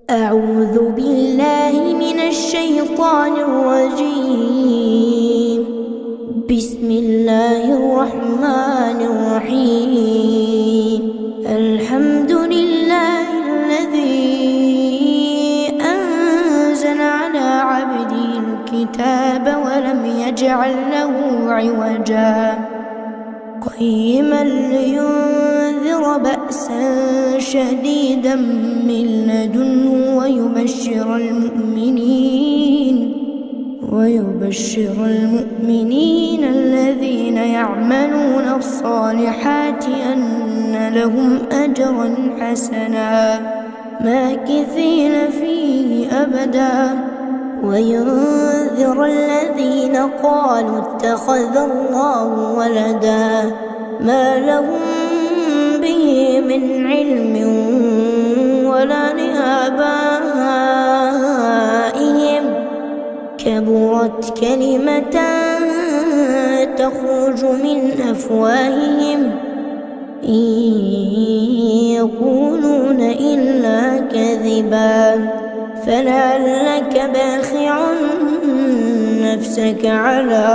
أعوذ بالله من الشيطان الرجيم. بسم الله الرحمن الرحيم. الحمد لله الذي أنزل على عبده الكتاب ولم يجعل له عوجا قيما لينذر بأسا شديدا من لدنه ويبشر المؤمنين الذين يعملون الصالحات أن لهم أجرا حسنا ماكثين فيه أبدا وينذر الذين قالوا اتخذ الله ولدا ما لهم به من علم ولا لآبائهم كبرت كلمة تخرج من أفواههم إن يقولون إلا كذبا فلعلك باخع نفسك على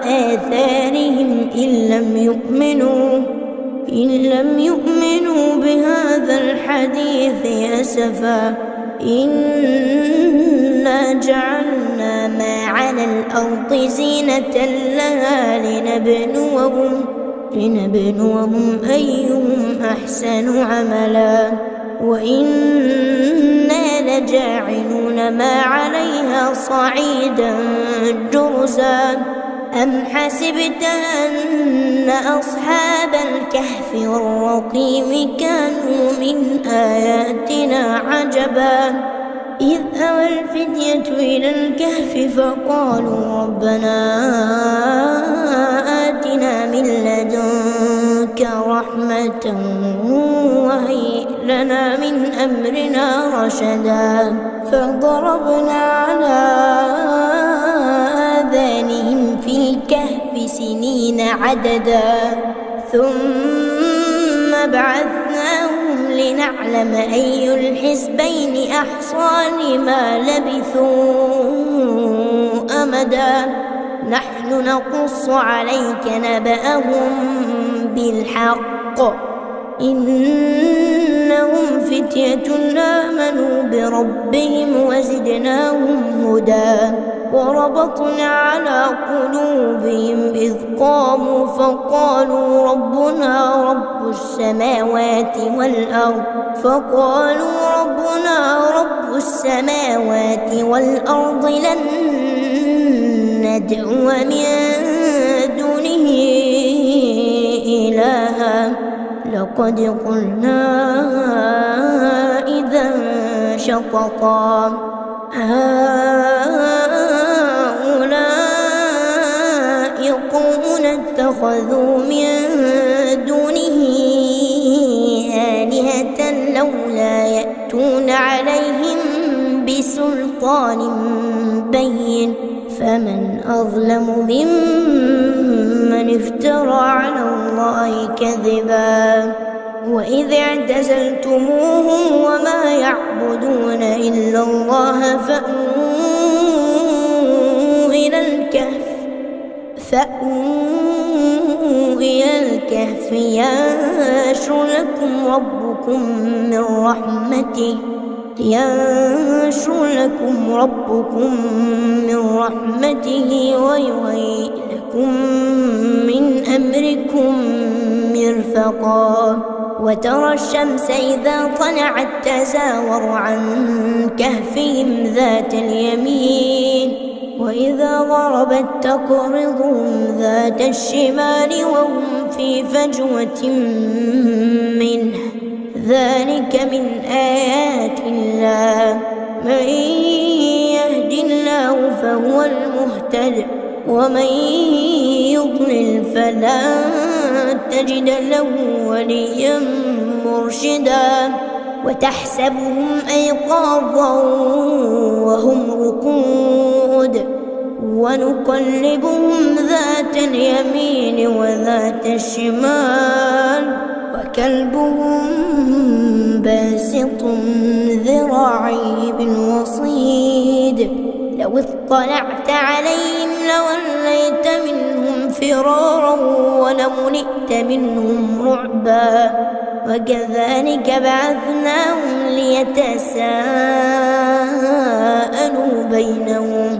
آثارهم إن لم يؤمنوا بهذا الحديث أسفا إنا جعلنا ما على الأرض زينة لها لنبلوهم أيهم أحسن عملا وإنا لجاعلون ما عليها صعيدا جرزا أم حسبت أن أصحاب الكهف والرقيم كانوا من آياتنا عجبا إذ أوى الفتية إلى الكهف فقالوا ربنا آتنا من لدنك رحمة وهيئ لنا من أمرنا رشدا فضربنا على آذانهم في الكهف سنين عددا ثم بعثناهم لنعلم أي الحزبين أحصى لما لبثوا أمدا نحن نقص عليك نبأهم بالحق إنهم فتية آمنوا بربهم وزدناهم هدى وربطنا على قلوبهم إذ قاموا فقالوا ربنا رب السماوات والأرض لن ندعو من دونه إلها لقد قلنا إذا شططا هؤلاء قوم اتخذوا من دونه آلهة لولا يأتون عليهم بسلطان بين فمن أظلم ممن افترى على الله كذبا وإذ اعتزلتموهم وما يعبدون إلا الله فأووا إلى الكهف ينشر لكم ربكم من رحمته ويهيئ لكم من أمركم مرفقا وترى الشمس إذا طلعت تزاور عن كهفهم ذات اليمين وإذا غربت تقرضهم ذات الشمال وهم في فجوة منه ذلك من آيات الله من يهد الله فهو المهتد ومن يضلل فلا تجد له وليا مرشدا وتحسبهم أيقاظا وهم رقود ونقلبهم ذات اليمين وذات الشمال وكلبهم باسط باسط ذراعيه بالوصيد لو اطلعت عليهم لوليت منهم فرارا ولملئت منهم رعبا وكذلك بعثناهم ليتساءلوا بينهم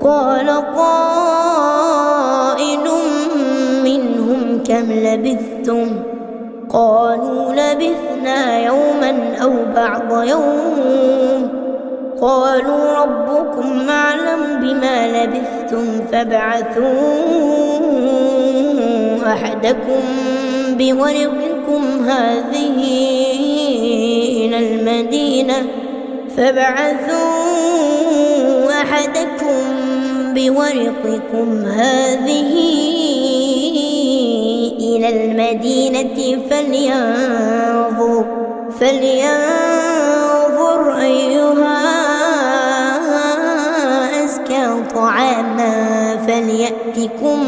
قال قائل منهم كم لبثتم قالوا لبثنا يوما أو بعض يوم قالوا ربكم أعلم بما لبثتم فابعثوا أحدكم بورقكم هذه إلى المدينة فلينظر أيها أزكى طعاما فليأتكم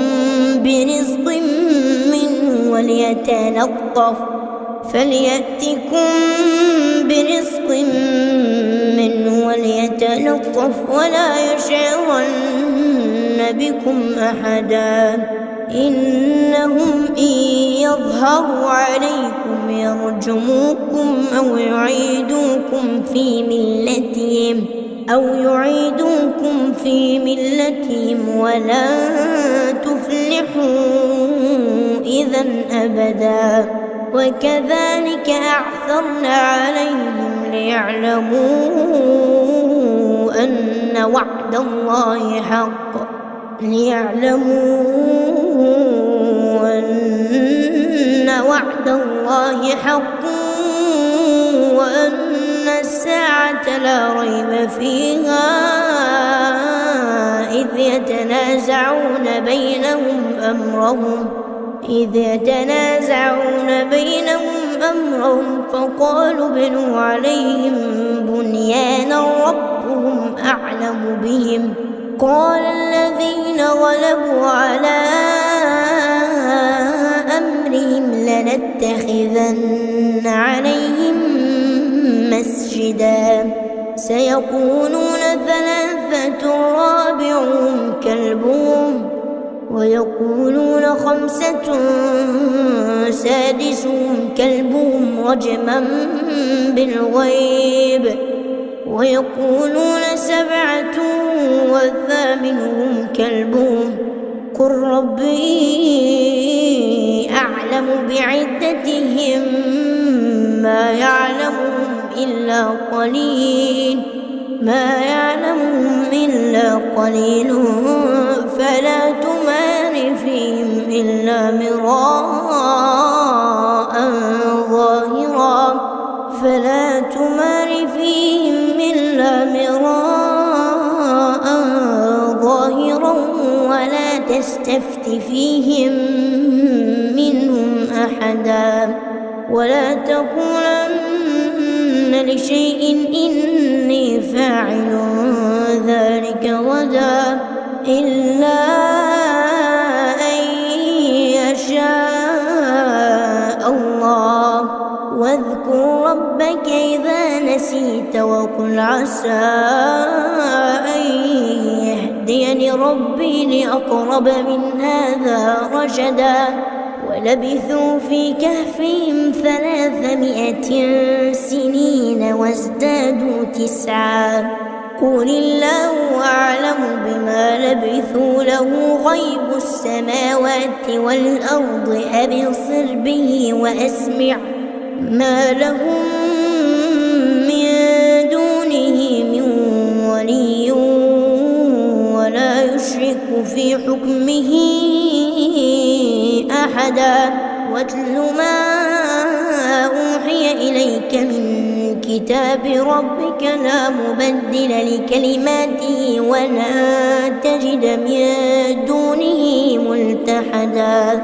برزق منه وليتلطف ولا يشعرن بكم أحدا إنهم إن يظهروا عليكم يرجموكم أو يعيدوكم في ملتهم ولا تفلحوا إذا أبدا وكذلك أعثرنا عليهم ليعلموا أن وعد الله حق وأن الساعة لا ريب فيها إذ يتنازعون بينهم أمرهم فقالوا ابنوا عليهم بنيانا ربهم أعلم بهم قال الذين غلبوا على أمرهم لنتخذن عليهم مسجدا سيقولون ثلاثة رابعهم كلبهم ويقولون خمسة سادسهم كلبهم رجما بالغيب ويقولون سبعة وثامنهم كلبهم قل ربي أعلم بعدتهم ما يعلمهم إلا قليل فلا تمار فيهم إلا مراء ظاهرا ولا تستفت فيهم منهم أحدا ولا تقولن لشيء إني فاعل ذلك غدا إلا أن يشاء الله واذكر ربك إذا نسيت وقل عسى أن يهديني ربي لأقرب من هذا رشدا ولبثوا في كهفهم 300 سنين وازدادوا 9 قل الله أعلم بما لبثوا له غيب السماوات والأرض أبصر به وأسمع ما لهم من دونه من ولي ولا يشرك في حكمه أحدا واتل ما أوحي إليك من كتاب ربك لا مبدل لكلماته ولا تجد من دونه ملتحدا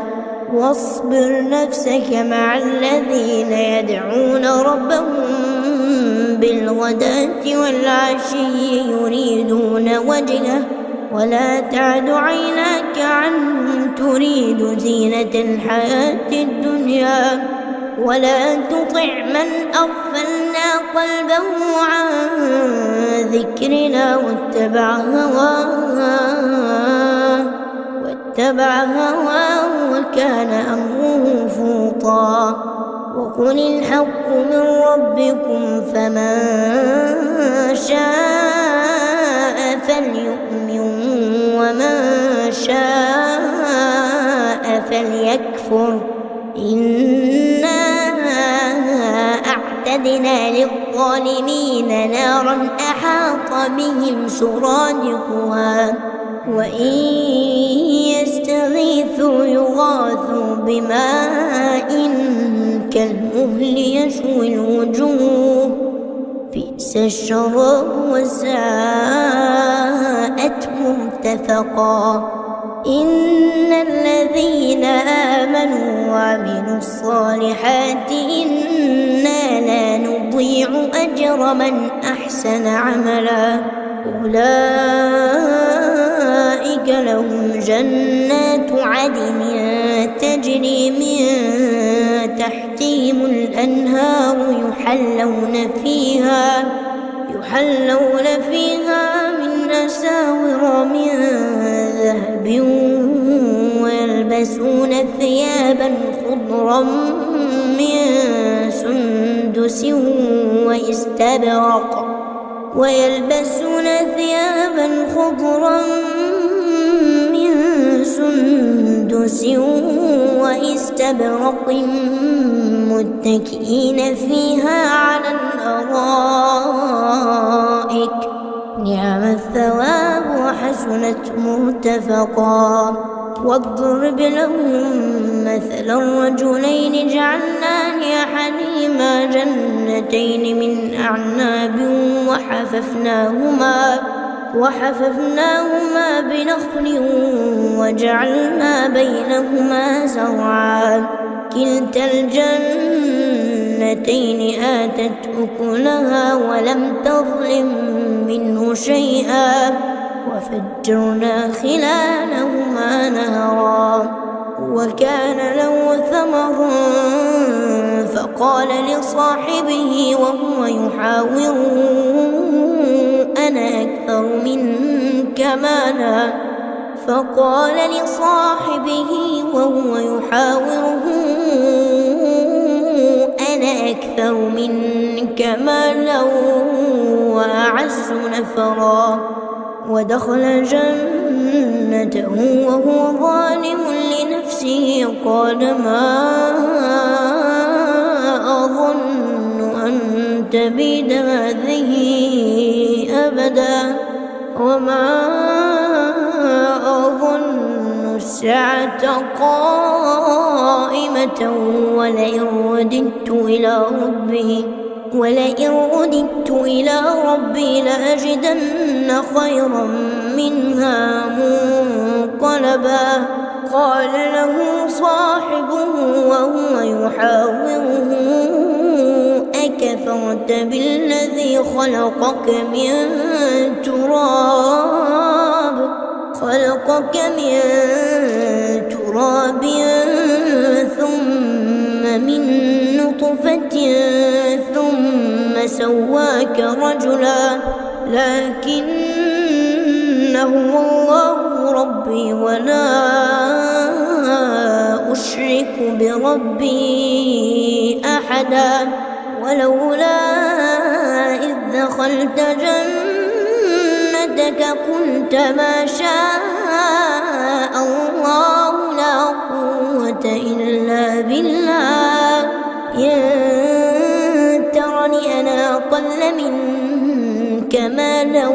واصبر نفسك مع الذين يدعون ربهم بالغداة والعشي يريدون وجهه ولا تعد عيناك عنهم تريد زينة الحياة الدنيا ولا تطع من أغفلنا قلبه عن ذكرنا واتبع هواه وكان أمره فرطا. وقل الحق من ربكم فمن شاء فليؤمن ومن شاء فليكفر. إنا أعتدنا للظالمين نارا أحاط بهم سرادقها وإن يستغيثوا يغاثوا بماء كالمهل يشوي الوجوه بئس الشراب وساءت مرتفقا. إن الذين آمنوا وعملوا الصالحات إنا لا نضيع أجر من أحسن عملا. أولئك لهم جنات عدن تجري من تحتهم الأنهار يحلون فيها من أساور من ذهب ويلبسون ثيابا خضرا من سندس واستبرق متكئين فيها على الأرائك نعم الثواب وحسنت مرتفقا. واضرب لهم مثلا رجلين جعلنا لأحدهما جنتين من أعناب وحففناهما بنخل وجعلنا بينهما زرعا. كلتا الجنتين آتت أكلها ولم تظلم منه شيئا وفجرنا خلالهما نهرا. وكان له ثمر فقال لصاحبه وهو يحاوره أنا أكثر منك مالا وأعز نفرا. ودخل جنته وهو ظالم لنفسه قال ما أظن أن تبيد هذه أبدا وما أظن الساعة قائمة ولئن رددت إلى ربي لأجدن خيرا منها منقلبا. قال له صاحبه وهو يحاوره أكفرت بالذي خلقك من تراب ثم من نطفة ثم سواك رجلا لكن هو الله ربي ولا أشرك بربي أحدا. ولولا إذ دخلت جنتك قلت ما شاء الله لا قوة إلا بالله إن ترني أنا أقل منك مالا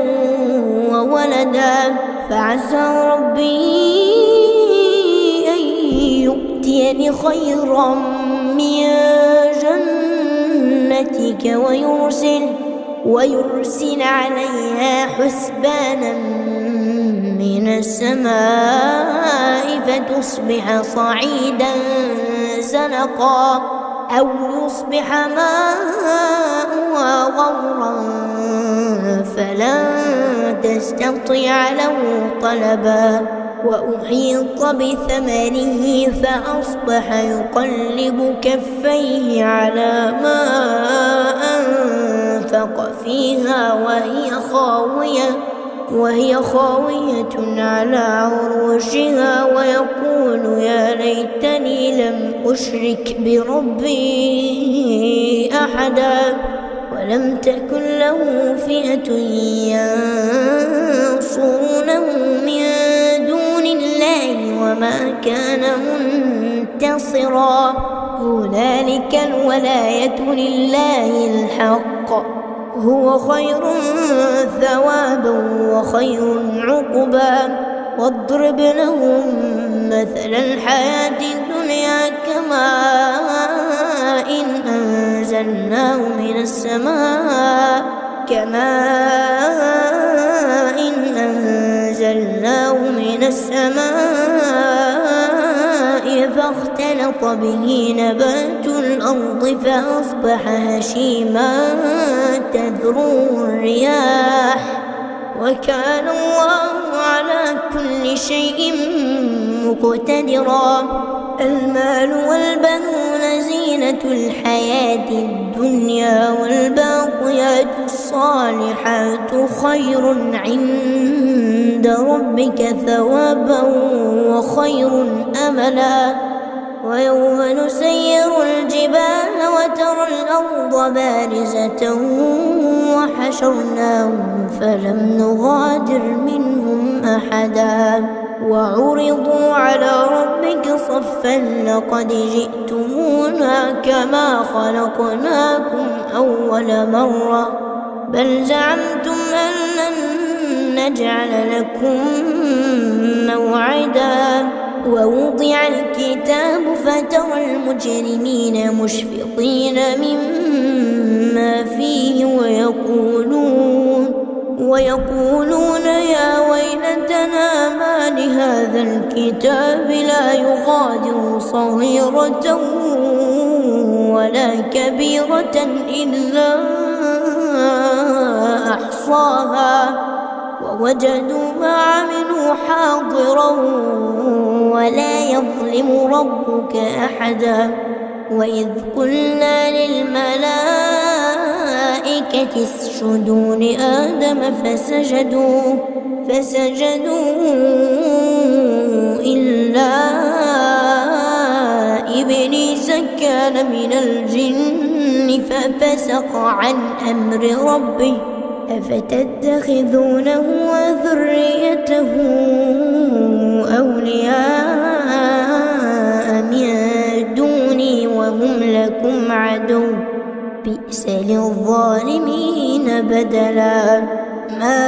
وولدا فعسى ربي أن يؤتيني خيرا من جنتك ويرسل عليها حسبانا من السماء فتصبح صعيدا زلقا أو يصبح ماؤها غورا فلن تستطيع له طلبا. وأحيط بثمره فأصبح يقلب كفيه على ما فيها وهي خاوية على عروشها ويقول يا ليتني لم أشرك بربي أحدا ولم تكن له فئة ينصرونه من دون الله وما كان منتصرا هنالك الولاية لله الحق هو خير ثوابا وخير عقبا واضرب لهم مثل الحياة الدنيا كماء أنزلناه من السماء فاختلط به نبات الأرض فأصبح هشيما تذروه الرياح وكان الله على كل شيء مقتدرا المال والبنون زينة الحياة الدنيا والباقيات الصالحات خير عند ربك ثوابا وخير أملا ويوم نسير الجبال وترى الأرض بارزة وحشرناهم فلم نغادر منهم أحدا وعرضوا على ربك صفا لقد جئتمونا كما خلقناكم أول مرة بل زعمتم أن لن نجعل لكم موعدا ووضع الكتاب فترى المجرمين مشفقين مما فيه ويقولون يا ويلتنا ما لهذا الكتاب لا يغادر صغيرة ولا كبيرة إلا أحصاها ووجدوا ما عملوا حاضرا ولا يظلم ربك أحدا وإذ قلنا للملائكة اسجدوا لآدم فسجدوا إلا إبليس كان من الجن ففسق عن أمر ربه أفتتخذونه وذريته أولياء من دوني وهم لكم عدو بئس للظالمين بدلا ما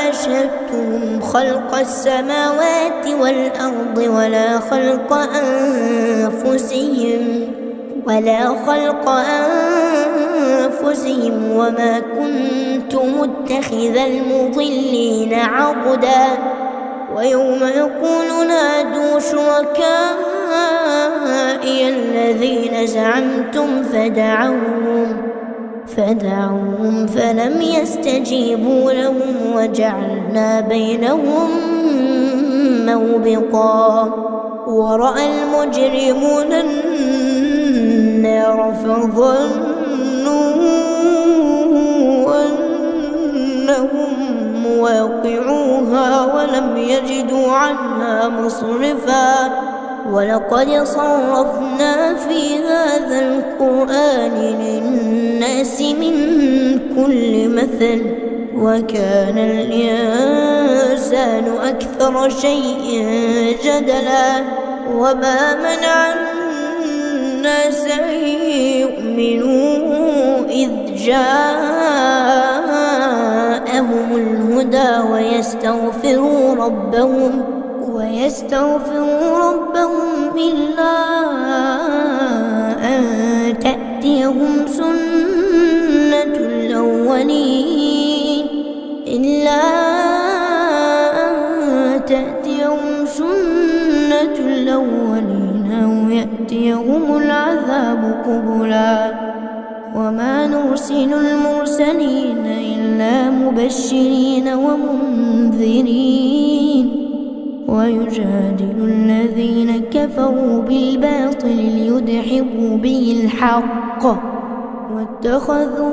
أشهدتهم خلق السماوات والأرض ولا خلق أنفسهم وما كنت متخذ المضلين عضدا ويوم يقول نادوا شركائي الذين زعمتم فدعوهم فلم يستجيبوا لهم وجعلنا بينهم موبقا ورأى المجرمون النار فظنوا أنهم مواقعوها ولم يجدوا عنها مصرفا ولقد صرفنا في هذا القرآن للناس من كل مثل وكان الإنسان أكثر شيء جدلا وما منع الناس أن يؤمنوا إذ جاءهم الهدى ويستغفروا ربهم إلا أن تأتيهم سنة الأولين أو يأتيهم العذاب قبلا وما نرسل المرسلين إلا مبشرين ومنذرين ويجادل الذين كفروا بالباطل ليدحضوا به الحق واتخذوا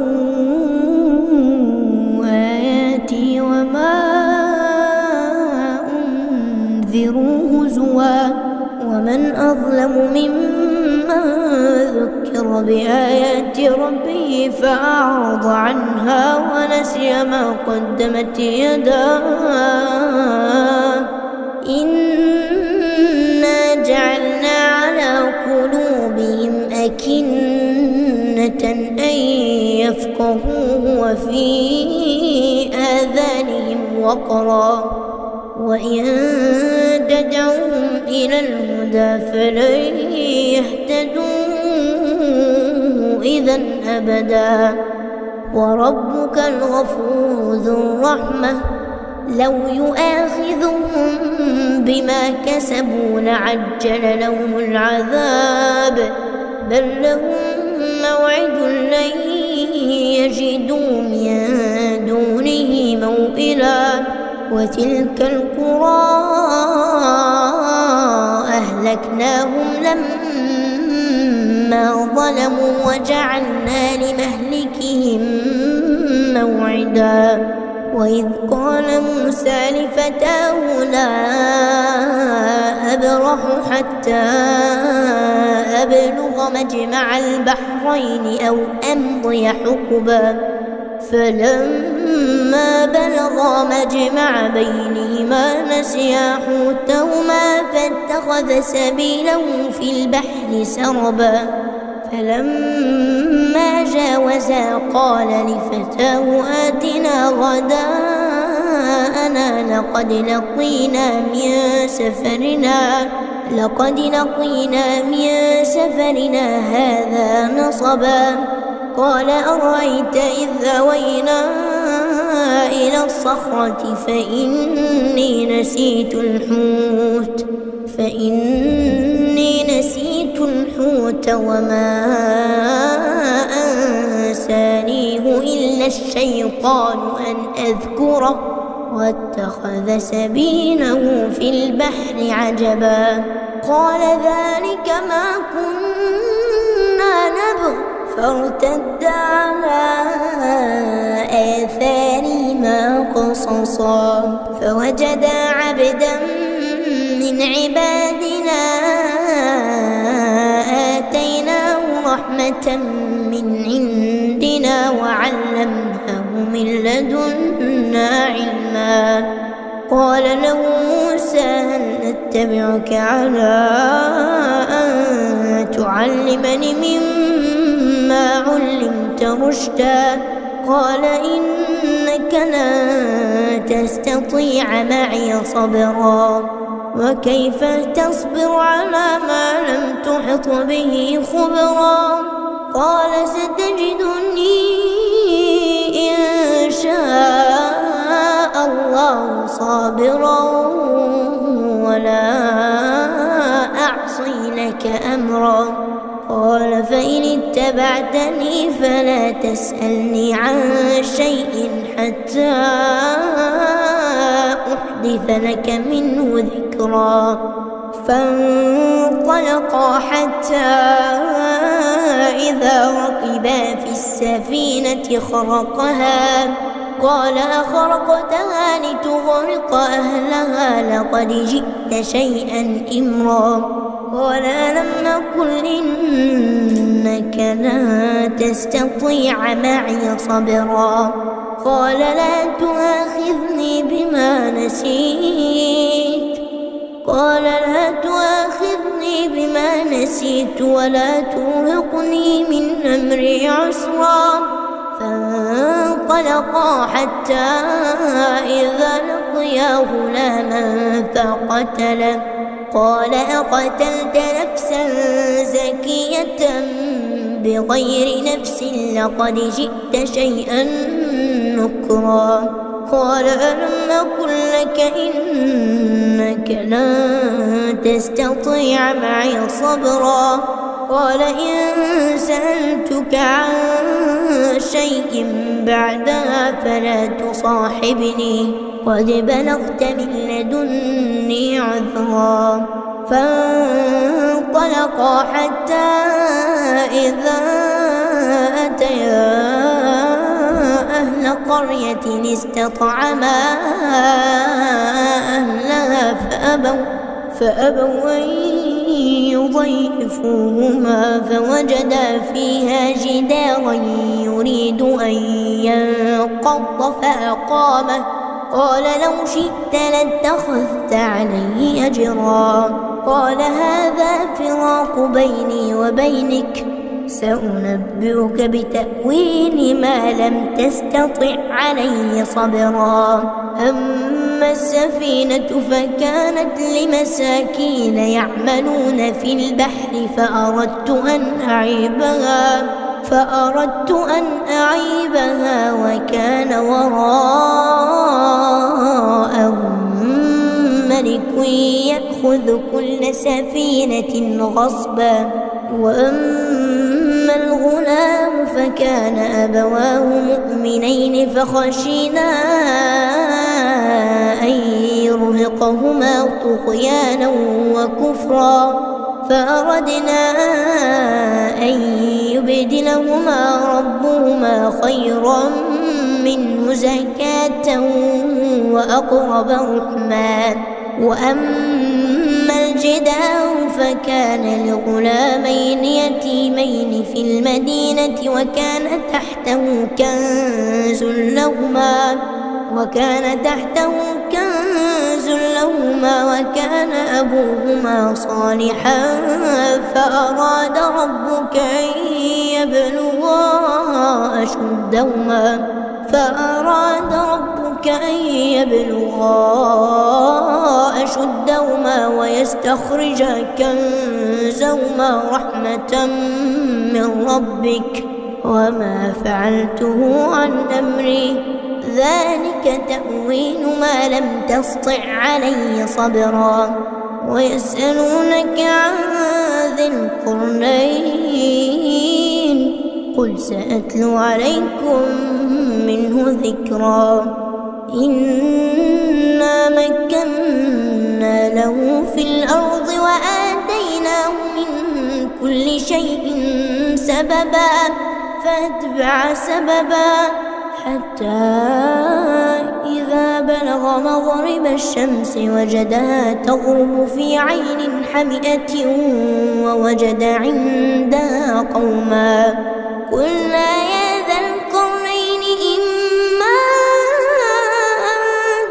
آياتي وما أنذروا هزوا ومن أظلم ممن ذكر بآيات ربه فأعرض عنها ونسي ما قدمت يداه إنا جعلنا على قلوبهم أكنة أن يفقهوه وفي آذانهم وقرا وإن تدعوهم إلى الهدى فلن يهتدوا إذا أبدا وربك الغفور ذو الرحمة لو يؤاخذهم بما كسبوا لعجل لهم العذاب بل لهم موعد لن يجدوا من دونه موئلا وتلك القرى أهلكناهم لما ظلموا وجعلنا لمهلكهم موعدا وإذ قال موسى لفتاه لا أبرح حتى أبلغ مجمع البحرين أو أمضي حقبا فلما بلغا مجمع بينهما نسيا حوتهما فاتخذ سبيله في البحر سربا فلما جاوزا قال لفتاه آتنا غداءنا لقد لقينا من سفرنا هذا نصبا قال أرأيت إذ أوينا إلى الصخرة فإني نسيت الحوت وما أنسانيه إلا الشيطان أن أذكره واتخذ سبيله في البحر عجبا قال ذلك ما كنا نبغ فارتدا على آثارهما قصصا فوجدا عبدا من عبادنا آتيناه رحمة من عندنا وعلمناه من لدنا علما قال له موسى هل أتبعك على أن تعلمني مما علمت رشدا قال إنك لن تستطيع معي صبرا وكيف تصبر على ما لم تحط به خبرا قال ستجدني إن شاء الله صابرا ولا أعصي لك أمرا قال فإن اتبعتني فلا تسألني عن شيء حتى أحدث لك منه ذكرا فانطلقا حتى إذا ركبا في السفينة خرقها قال أخرقتها لتغرق أهلها لقد جئت شيئا إمرا قال ألم نقل إنك لن تستطيع معي صبرا قال لا تؤاخذني بما نسيت ولا ترهقني من أمري عسرا فانطلقا حتى إذا لقيا غلاما فقتله قال أقتلت نفسا زكية بغير نفس لقد جئت شيئا نكرا قال ألم أقل لك إنك لن تستطيع معي صبرا قال إن سألتك عن شيء بعدها فلا تصاحبني قد بلغت من لدني عذرا فانطلقا حتى إذا أتيا أهل قرية استطعما أهلها فأبوا أن يضيفوهما فوجدا فيها جدارا يريد أن ينقض فأقامه قال لو شئت لاتخذت عليه أجرا قال هذا فراق بيني وبينك سأنبئك بتأويل ما لم تستطع عليه صبرا أما السفينة فكانت لمساكين يعملون في البحر فأردت أن أعيبها وكان وراءهم ملك يأخذ كل سفينة غصبا وأما الغلام فكان أبواه مؤمنين فخشينا أن يرهقهما طغيانا وكفرا فأردنا أن يبدلهما ربهما خيرا منه زكاة وأقرب رحما وأما الجدار فكان لغلامين يتيمين في المدينة وكان تحته كنز لهما وكان أبوهما صالحا فأراد ربك أن يبلغا أشدهما ويستخرجا كنزهما رحمة من ربك وما فعلته عن أمري ذلك تأويل ما لم تسطع عليه صبرا ويسألونك عن ذي القرنين قل سأتلو عليكم منه ذكرا إنا مكنا له في الأرض وآتيناه من كل شيء سببا فأتبع سببا حتى إذا بلغ مغرب الشمس وجدها تغرب في عين حمئة ووجد عندها قوما قلنا يا ذا القرنين إما أن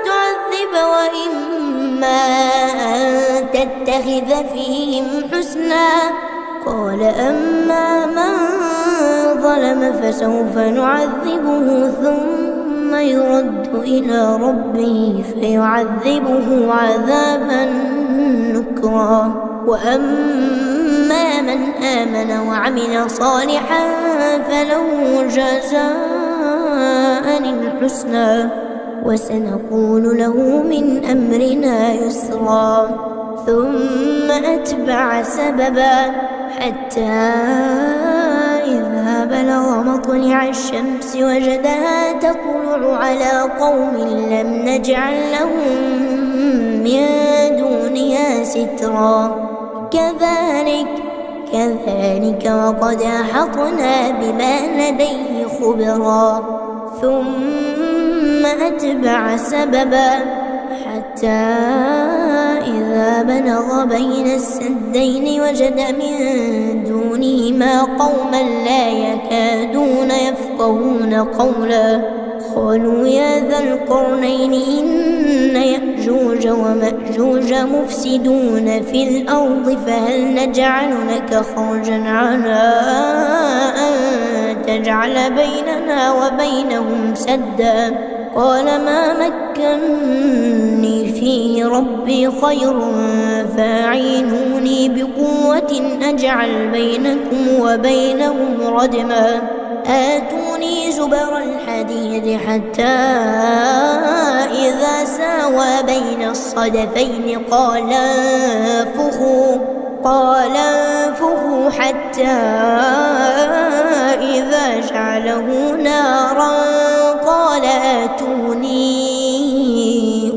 تعذب وإما أن تتخذ فيهم حسنا قال أما من ظلم فسوف نعذبه ثم يرد إلى ربه فيعذبه عذابا نكرا وأما من آمن وعمل صالحا فله جزاء الحسنى وسنقول له من أمرنا يسرا ثم أتبع سببا حتى إذا بلغ مطلع الشمس وجدها تطلع على قوم لم نجعل لهم من دونها سترا كذلك وقد أحطنا بما لديه خبرا ثم أتبع سببا حتى إذا بلغ بين السدين وجد من دونهما قوما لا يكادون يفقهون قولا قالوا يا ذا القرنين إن يأجوج ومأجوج مفسدون في الأرض فهل نجعل لك خرجا على أن تجعل بيننا وبينهم سدا قال ما مكني فيه ربي خير فاعينوني بقوة أجعل بينكم وبينهم ردما آتوني زبر الحديد حتى إذا ساوى بين الصدفين قال انفخوا حتى إذا جعله نارا قال آتوني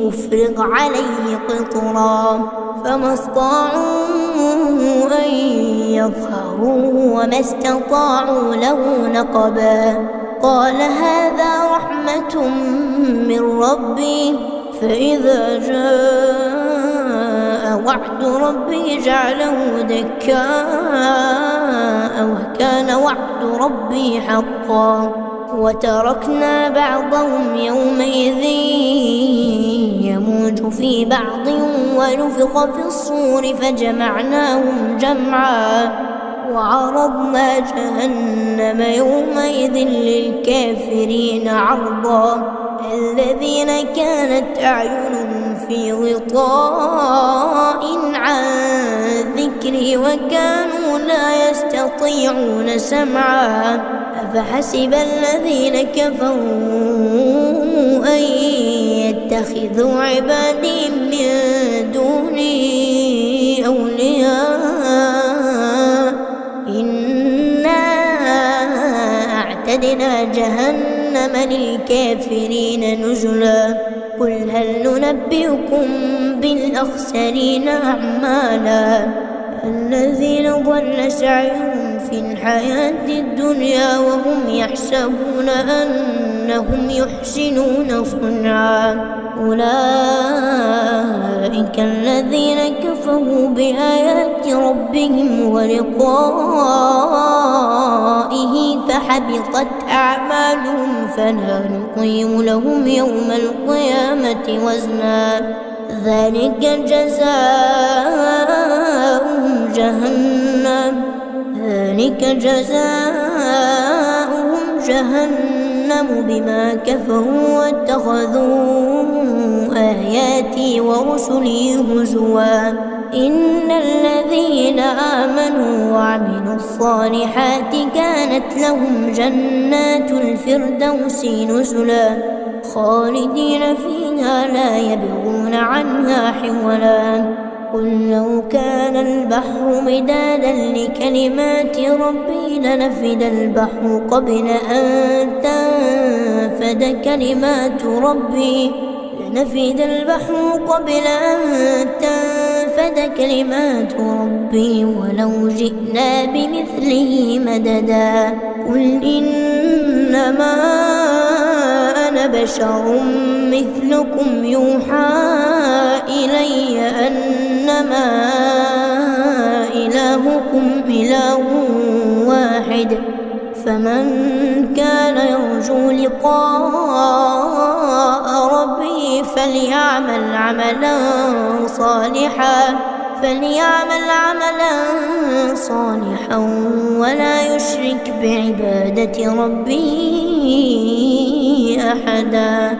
أفرغ عليه قطرا فما استطاعوا أن يظهروه وما استطاعوا له نقبا قال هذا رحمة من ربي فإذا جاء وعد ربي جعله دكاء وكان وعد ربي حقا وتركنا بعضهم يومئذ يموج في بعض ونفخ في الصور فجمعناهم جمعا وعرضنا جهنم يومئذ للكافرين عرضا الذين كانت أعينهم في غطاء عن ذكري وكانوا لا يستطيعون سمعا أفحسب الذين كفروا أن يتخذوا عبادي من دوني أولياء إنا أعتدنا جهنم للكافرين نزلا قل هل ننبئكم بالأخسرين أعمالا الذين ضل سعيهم في الحياة الدنيا وهم يحسبون أنهم يحسنون صنعا أولئك الذين كفروا بآيات ربهم ولقائه فحبطت أعمالهم فلا نقيم لهم يوم القيامة وزنا ذلك جزاؤهم جهنم بما كفروا واتخذوا آياتي ورسلي هزوا إن الذين آمنوا وعملوا الصالحات كانت لهم جنات الفردوس نزلا خالدين فيها لا يبغون عنها حولا قل لو كان البحر مدادا لكلمات ربي لنفد البحر قبل أن تنفد كلمات ربي ولو جئنا بمثله مددا قل إنما أنا بشر مثلكم يوحى إلي أنما إلهكم إله واحد فمن كان يرجو لقاء ربه فليعمل عملا صالحا ولا يشرك بعبادة ربه أحدا.